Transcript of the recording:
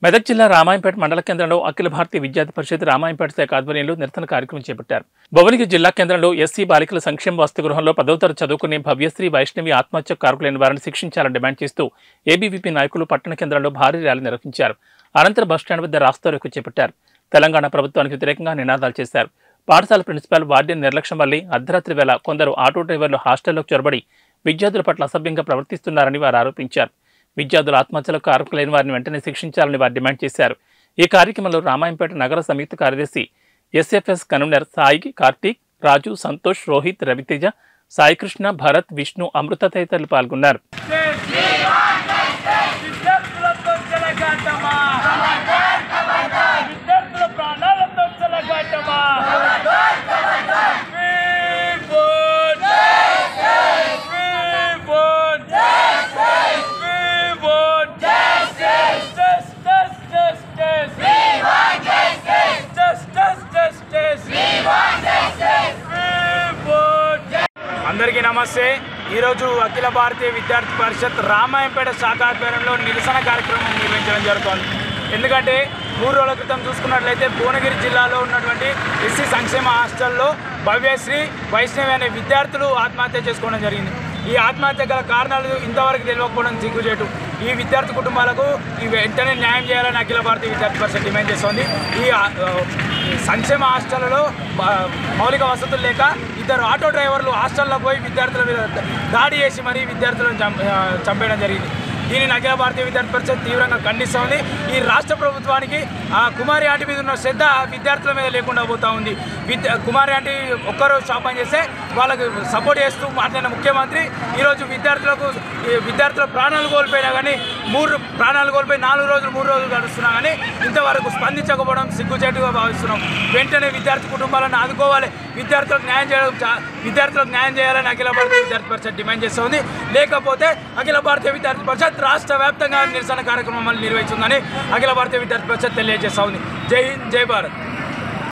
మెదక్ జిల్లా రామాయంపేట మండల కేంద్రంలో అఖిల భారతీయ విద్యార్థి పరిషత్ రామాయంపేట శాఖ ఆధ్వర్యంలో నిరసన కార్యక్రమం చేపట్టారు. భువనగిరి జిల్లా కేంద్రంలో ఎస్సీ బాలికల సంక్షేమ వసతి గృహంలో 10వ తరగతి చదువుకునే భవ్యశ్రీ వైష్ణవి ఆత్మహత్య కారకులైన వారిని శిక్షించాలని డిమాండ్ చేస్తూ ఏబీవీపీ నాయకులు పట్టణ కేంద్రంలో భారీ ర్యాలీ నిర్వహించారు. అనంతరం బస్టాండ్ వద్ద రాస్తారోకో చేపట్టారు. తెలంగాణ ప్రభుత్వానికి వ్యతిరేకంగా నినాదాలు చేశారు. పాఠశాల ప్రిన్సిపాల్ వార్డెన్ నిర్లక్ష్యం వల్లే అర్ధరాత్రి వేళ కొందరు ఆటో డ్రైవర్లు హాస్టల్లోకి చొరబడి విద్యార్థుల పట్ల అసభ్యంగా ప్రవర్తిస్తున్నారని వారు ఆరోపించారు. విద్యార్థుల ఆత్మహత్యలకు కారకులైన వారిని వెంటనే శిక్షించాలని వారు డిమాండ్ చేశారు. ఈ కార్యక్రమంలో రామాయంపేట నగర సంయుక్త కార్యదర్శి ఎస్ఎఫ్ఎస్ కన్వీనర్ సాయి, కార్తీక్, రాజు, సంతోష్, రోహిత్, రవితేజ, సాయికృష్ణ, భరత్, విష్ణు, అమృత తదితరులు పాల్గొన్నారు. అందరికీ నమస్తే. ఈరోజు అఖిల భారతీయ విద్యార్థి పరిషత్ రామాయంపేట శాఖ ఆధ్వర్యంలో నిరసన కార్యక్రమం నిర్వహించడం జరుగుతోంది. ఎందుకంటే 3 రోజుల క్రితం చూసుకున్నట్లయితే భువనగిరి జిల్లాలో ఉన్నటువంటి ఎస్సీ సంక్షేమ హాస్టల్లో భవ్యశ్రీ వైష్ణవి అనే విద్యార్థులు ఆత్మహత్య చేసుకోవడం జరిగింది. ఈ ఆత్మహత్య గల కారణాలు ఇంతవరకు తెలియకపోవడం సిగ్గుచేటు. ఈ విద్యార్థి కుటుంబాలకు ఈ వెంటనే న్యాయం చేయాలని అఖిల భారతీయ విద్యార్థి పరిషత్ డిమాండ్ చేస్తోంది. ఈ సంక్షేమ హాస్టళ్లలో మౌలిక వసతులు లేక 2 ఆటో డ్రైవర్లు హాస్టల్లో పోయి విద్యార్థుల మీద దాడి చేసి మరీ విద్యార్థులను చంపేయడం జరిగింది. దీనిని అఖిల భారతీయ విద్యార్థి పరిషత్ తీవ్రంగా ఖండిస్తూ ఉంది. ఈ రాష్ట్ర ప్రభుత్వానికి కుమారి ఆంటీ మీద ఉన్న శ్రద్ధ విద్యార్థుల మీద లేకుండా పోతూ ఉంది. కుమారి ఆంటీ ఒక్కరు షాప్ చేస్తే వాళ్ళకు సపోర్ట్ చేస్తూ మాట్లాడిన ముఖ్యమంత్రి ఈరోజు విద్యార్థుల ప్రాణాలు కోల్పోయినా కానీ 3 ప్రాణాలు కోల్పోయి 4 రోజులు 3 రోజులు గడుస్తున్నా కానీ ఇంతవరకు స్పందించకపోవడం సిగ్గుచేటుగా భావిస్తున్నాం. వెంటనే విద్యార్థి కుటుంబాలను ఆదుకోవాలి, విద్యార్థులకు న్యాయం చేయాలని అఖిల భారతీయ విద్యార్థి పరిషత్ డిమాండ్ చేస్తుంది. లేకపోతే అఖిల భారతీయ విద్యార్థి పరిషత్ రాష్ట్ర వ్యాప్తంగా నిరసన కార్యక్రమాలు నిర్వహిస్తుందని అఖిల భారతీయ విద్యార్థి పరిషత్ తెలియజేస్తూ ఉంది. జై హింద్, జై భారత్.